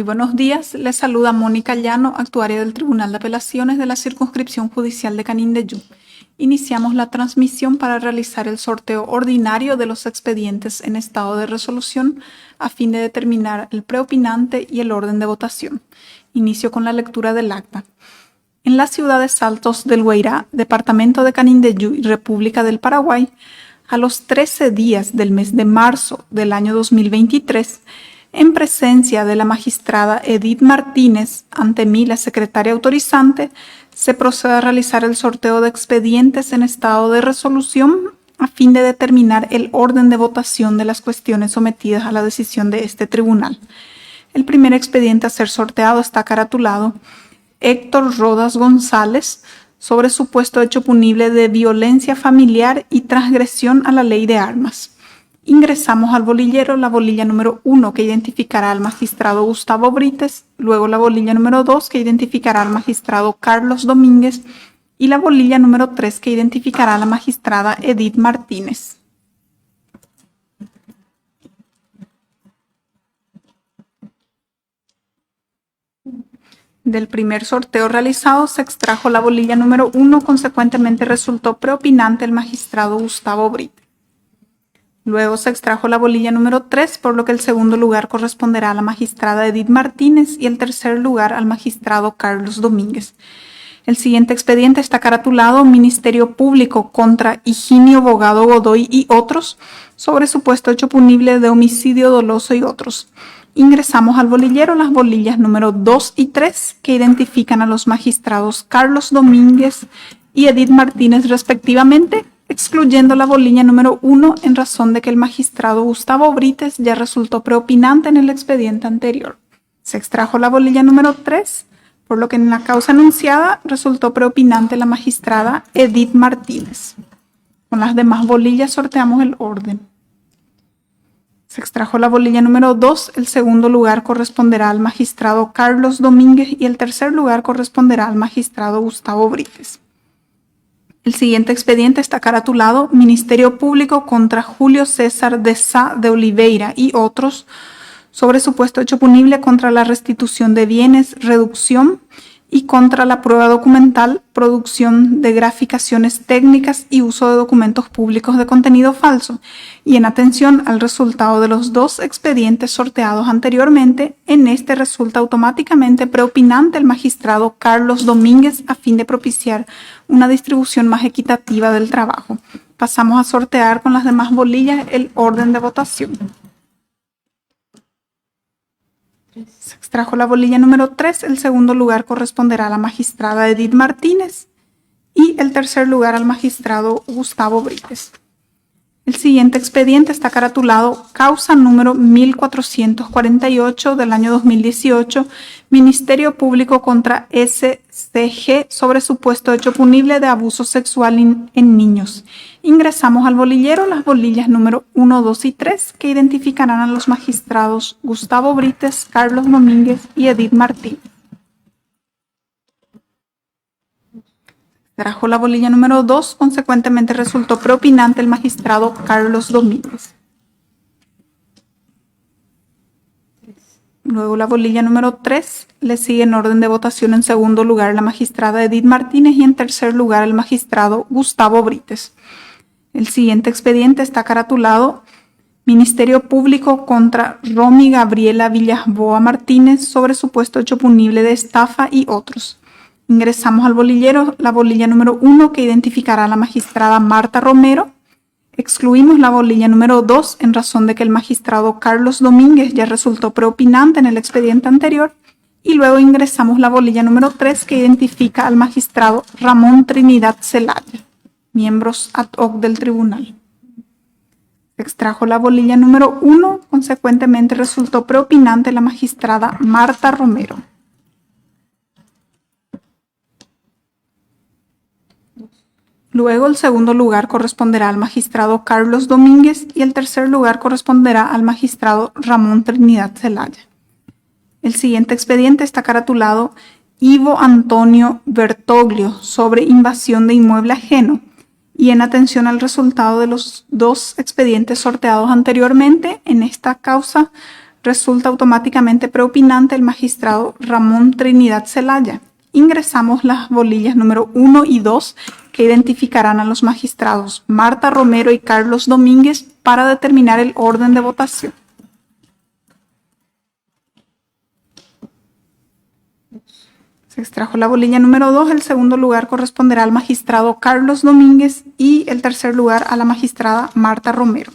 Muy buenos días, les saluda Mónica Llano, actuaria del Tribunal de Apelaciones de la Circunscripción Judicial de Canindeyú. Iniciamos la transmisión para realizar el sorteo ordinario de los expedientes en estado de resolución a fin de determinar el preopinante y el orden de votación. Inicio con la lectura del acta. En la ciudad de Saltos del Guairá, departamento de Canindeyú y República del Paraguay, a los 13 días del mes de marzo del año 2023, en presencia de la magistrada Edith Martínez, ante mí la secretaria autorizante, se procede a realizar el sorteo de expedientes en estado de resolución a fin de determinar el orden de votación de las cuestiones sometidas a la decisión de este tribunal. El primer expediente a ser sorteado está caratulado Héctor Rodas González, sobre supuesto hecho punible de violencia familiar y transgresión a la ley de armas. Ingresamos al bolillero la bolilla número 1, que identificará al magistrado Gustavo Brites, luego la bolilla número 2, que identificará al magistrado Carlos Domínguez, y la bolilla número 3, que identificará a la magistrada Edith Martínez. Del primer sorteo realizado se extrajo la bolilla número 1, consecuentemente resultó preopinante el magistrado Gustavo Brites. Luego se extrajo la bolilla número 3, por lo que el segundo lugar corresponderá a la magistrada Edith Martínez y el tercer lugar al magistrado Carlos Domínguez. El siguiente expediente está caratulado Ministerio Público contra Higinio Bogado Godoy y otros, sobre supuesto hecho punible de homicidio doloso y otros. Ingresamos al bolillero las bolillas número 2 y 3, que identifican a los magistrados Carlos Domínguez y Edith Martínez respectivamente, excluyendo la bolilla número 1 en razón de que el magistrado Gustavo Brites ya resultó preopinante en el expediente anterior. Se extrajo la bolilla número 3, por lo que en la causa anunciada resultó preopinante la magistrada Edith Martínez. Con las demás bolillas sorteamos el orden. Se extrajo la bolilla número 2, el segundo lugar corresponderá al magistrado Carlos Domínguez y el tercer lugar corresponderá al magistrado Gustavo Brites. El siguiente expediente está caratulado Ministerio Público contra Julio César de Sá de Oliveira y otros, sobre supuesto hecho punible contra la restitución de bienes, reducción y contra la prueba documental, producción de graficaciones técnicas y uso de documentos públicos de contenido falso. Y en atención al resultado de los dos expedientes sorteados anteriormente, en este resulta automáticamente preopinante el magistrado Carlos Domínguez a fin de propiciar una distribución más equitativa del trabajo. Pasamos a sortear con las demás bolillas el orden de votación. Se extrajo la bolilla número 3, el segundo lugar corresponderá a la magistrada Edith Martínez y el tercer lugar al magistrado Gustavo Brites. El siguiente expediente está caratulado Causa número 1448 del año 2018, Ministerio Público contra SCG sobre supuesto hecho punible de abuso sexual en niños. Ingresamos al bolillero las bolillas número 1, 2 y 3, que identificarán a los magistrados Gustavo Brites, Carlos Domínguez y Edith Martínez. Trajo la bolilla número 2, consecuentemente resultó preopinante el magistrado Carlos Domínguez. Luego la bolilla número 3, le sigue en orden de votación en segundo lugar la magistrada Edith Martínez y en tercer lugar el magistrado Gustavo Brites. El siguiente expediente está caratulado Ministerio Público contra Romy Gabriela Villasboa Martínez sobre supuesto hecho punible de estafa y otros. Ingresamos al bolillero la bolilla número 1, que identificará a la magistrada Marta Romero. Excluimos la bolilla número 2 en razón de que el magistrado Carlos Domínguez ya resultó preopinante en el expediente anterior. Y luego ingresamos la bolilla número 3, que identifica al magistrado Ramón Trinidad Celaya, miembros ad hoc del tribunal. Se extrajo la bolilla número 1, consecuentemente resultó preopinante la magistrada Marta Romero. Luego el segundo lugar corresponderá al magistrado Carlos Domínguez y el tercer lugar corresponderá al magistrado Ramón Trinidad Celaya. El siguiente expediente está caratulado Ivo Antonio Bertoglio sobre invasión de inmueble ajeno y en atención al resultado de los dos expedientes sorteados anteriormente, en esta causa resulta automáticamente preopinante el magistrado Ramón Trinidad Celaya. Ingresamos las bolillas número 1 y 2 que identificarán a los magistrados Marta Romero y Carlos Domínguez para determinar el orden de votación. Se extrajo la bolilla número 2, el segundo lugar corresponderá al magistrado Carlos Domínguez y el tercer lugar a la magistrada Marta Romero.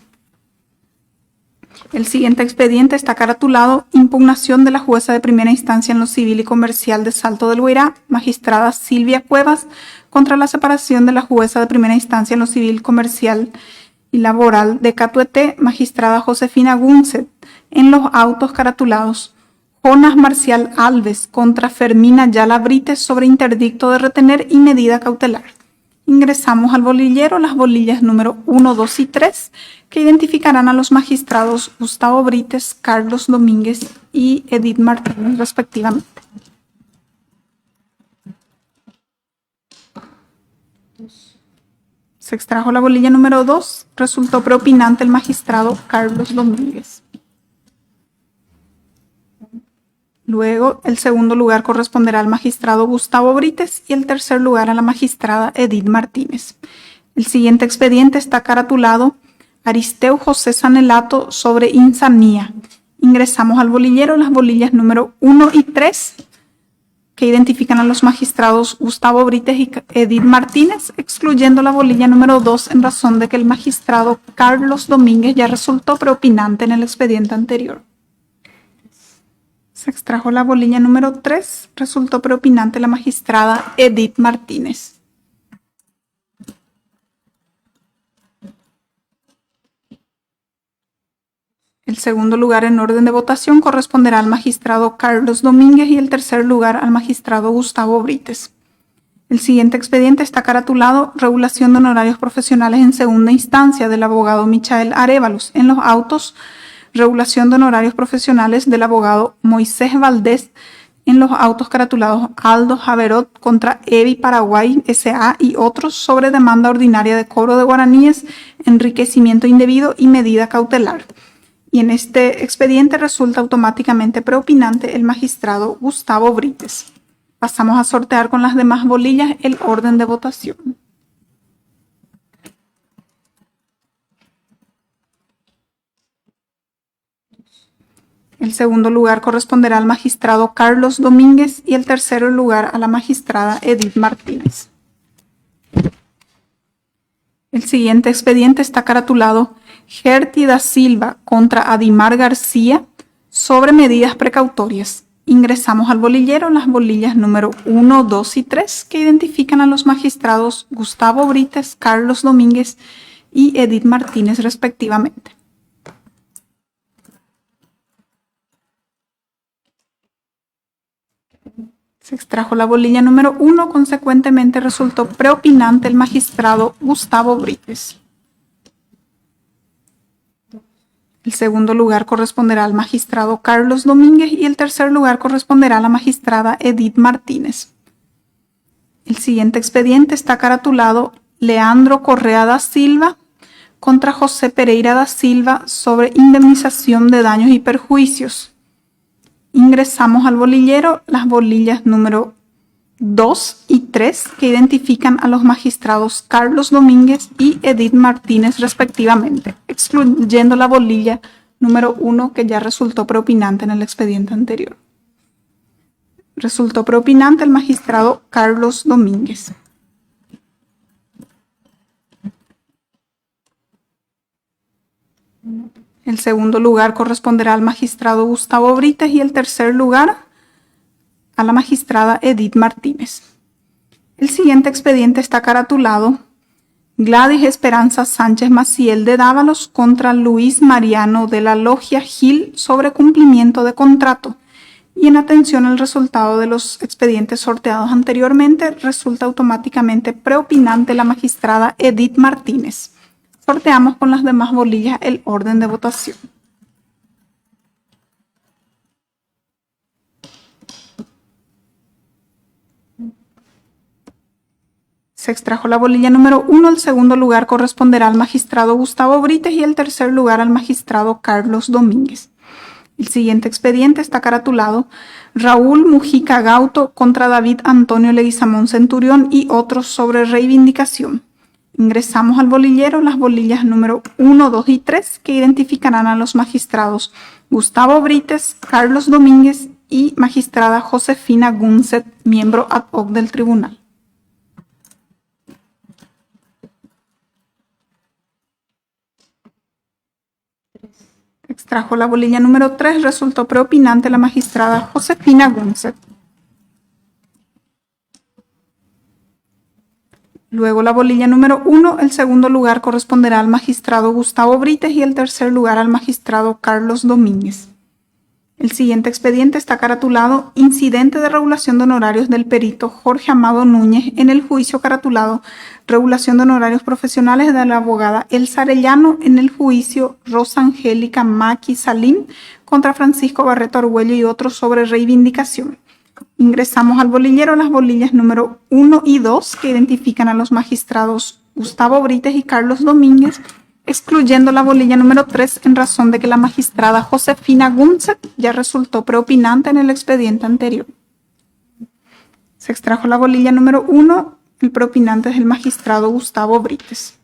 El siguiente expediente está caratulado impugnación de la jueza de primera instancia en lo civil y comercial de Salto del Guairá, magistrada Silvia Cuevas, contra la separación de la jueza de primera instancia en lo civil, comercial y laboral de Catuete, magistrada Josefina Gunset, en los autos caratulados Jonas Marcial Alves contra Fermina Ayala Brites sobre interdicto de retener y medida cautelar. Ingresamos al bolillero las bolillas número 1, 2 y 3, que identificarán a los magistrados Gustavo Brites, Carlos Domínguez y Edith Martínez, respectivamente. Se extrajo la bolilla número 2, resultó preopinante el magistrado Carlos Domínguez. Luego, el segundo lugar corresponderá al magistrado Gustavo Brites y el tercer lugar a la magistrada Edith Martínez. El siguiente expediente está caratulado Aristeo José Sanelato sobre insanía. Ingresamos al bolillero las bolillas número 1 y 3, que identifican a los magistrados Gustavo Brites y Edith Martínez, excluyendo la bolilla número 2 en razón de que el magistrado Carlos Domínguez ya resultó preopinante en el expediente anterior. Se extrajo la bolilla número 3, resultó preopinante la magistrada Edith Martínez. El segundo lugar en orden de votación corresponderá al magistrado Carlos Domínguez y el tercer lugar al magistrado Gustavo Brites. El siguiente expediente está caratulado regulación de honorarios profesionales en segunda instancia del abogado Michael Arévalos en los autos regulación de honorarios profesionales del abogado Moisés Valdés en los autos caratulados Aldo Javerot contra EVI Paraguay S.A. y otros sobre demanda ordinaria de cobro de guaraníes, enriquecimiento indebido y medida cautelar. Y en este expediente resulta automáticamente preopinante el magistrado Gustavo Brites. Pasamos a sortear con las demás bolillas el orden de votación. El segundo lugar corresponderá al magistrado Carlos Domínguez y el tercer lugar a la magistrada Edith Martínez. El siguiente expediente está caratulado Gerti da Silva contra Adimar García sobre medidas precautorias. Ingresamos al bolillero las bolillas número 1, 2 y 3 que identifican a los magistrados Gustavo Brites, Carlos Domínguez y Edith Martínez respectivamente. Se extrajo la bolilla número 1, consecuentemente resultó preopinante el magistrado Gustavo Brites. El segundo lugar corresponderá al magistrado Carlos Domínguez y el tercer lugar corresponderá a la magistrada Edith Martínez. El siguiente expediente está caratulado Leandro Correa da Silva contra José Pereira da Silva sobre indemnización de daños y perjuicios. Ingresamos al bolillero las bolillas número 2 y 3 que identifican a los magistrados Carlos Domínguez y Edith Martínez respectivamente, excluyendo la bolilla número 1 que ya resultó preopinante en el expediente anterior. Resultó preopinante el magistrado Carlos Domínguez. El segundo lugar corresponderá al magistrado Gustavo Brites y el tercer lugar a la magistrada Edith Martínez. El siguiente expediente está caratulado Gladys Esperanza Sánchez Maciel de Dávalos contra Luis Mariano de la Logia Gil sobre cumplimiento de contrato. Y en atención al resultado de los expedientes sorteados anteriormente, resulta automáticamente preopinante la magistrada Edith Martínez. Sorteamos con las demás bolillas el orden de votación. Se extrajo la bolilla número 1, el segundo lugar corresponderá al magistrado Gustavo Brites y el tercer lugar al magistrado Carlos Domínguez. El siguiente expediente está caratulado Raúl Mujica Gauto contra David Antonio Leguizamón Centurión y otros sobre reivindicación. Ingresamos al bolillero las bolillas número 1, 2 y 3 que identificarán a los magistrados Gustavo Brites, Carlos Domínguez y magistrada Josefina Gunset, miembro ad hoc del tribunal. Extrajo la bolilla número 3, resultó preopinante la magistrada Josefina Gunset. Luego la bolilla número 1, el segundo lugar corresponderá al magistrado Gustavo Brites y el tercer lugar al magistrado Carlos Domínguez. El siguiente expediente está caratulado Incidente de regulación de honorarios del perito Jorge Amado Núñez en el juicio caratulado Regulación de honorarios profesionales de la abogada Elsa Arellano en el juicio Rosa Angélica Maki Salim contra Francisco Barreto Argüello y otros sobre reivindicación. Ingresamos al bolillero las bolillas número 1 y 2 que identifican a los magistrados Gustavo Brites y Carlos Domínguez, excluyendo la bolilla número 3 en razón de que la magistrada Josefina Gunset ya resultó preopinante en el expediente anterior. Se extrajo la bolilla número 1, el preopinante es el magistrado Gustavo Brites.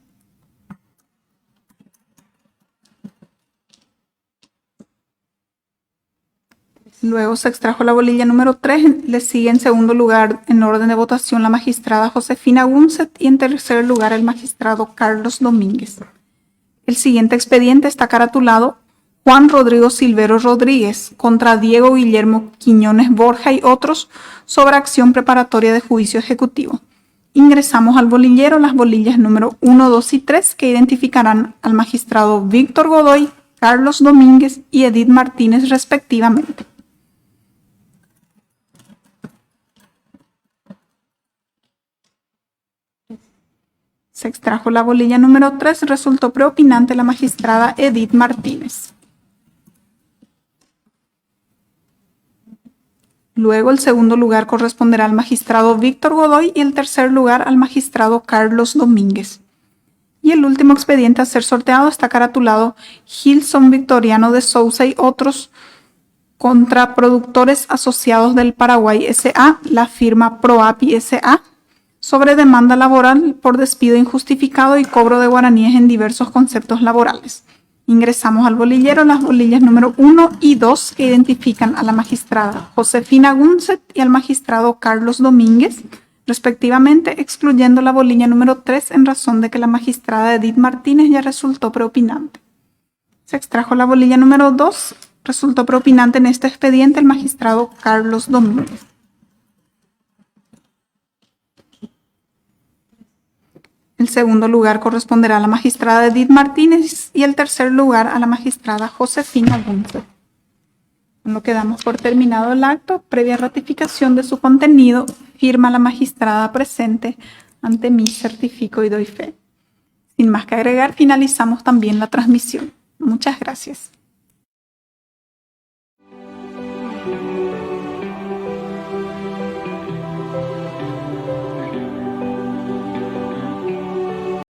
Luego se extrajo la bolilla número 3, le sigue en segundo lugar en orden de votación la magistrada Josefina Gunset y en tercer lugar el magistrado Carlos Domínguez. El siguiente expediente está caratulado Juan Rodrigo Silvero Rodríguez contra Diego Guillermo Quiñones Borja y otros sobre acción preparatoria de juicio ejecutivo. Ingresamos al bolillero las bolillas número 1, 2 y 3 que identificarán al magistrado Víctor Godoy, Carlos Domínguez y Edith Martínez respectivamente. Se extrajo la bolilla número 3, resultó preopinante la magistrada Edith Martínez. Luego el segundo lugar corresponderá al magistrado Víctor Godoy y el tercer lugar al magistrado Carlos Domínguez. Y el último expediente a ser sorteado está caratulado Gilson Victoriano de Sousa y otros contra Productores Asociados del Paraguay S.A., la firma Proapi S.A., sobre demanda laboral por despido injustificado y cobro de guaraníes en diversos conceptos laborales. Ingresamos al bolillero las bolillas número 1 y 2 que identifican a la magistrada Josefina Gunset y al magistrado Carlos Domínguez, respectivamente, excluyendo la bolilla número 3 en razón de que la magistrada Edith Martínez ya resultó preopinante. Se extrajo la bolilla número 2, resultó preopinante en este expediente el magistrado Carlos Domínguez. El segundo lugar corresponderá a la magistrada Edith Martínez y el tercer lugar a la magistrada Josefina Gunset. Con lo que damos por terminado el acto, previa ratificación de su contenido, firma la magistrada presente, ante mí certifico y doy fe. Sin más que agregar, finalizamos también la transmisión. Muchas gracias.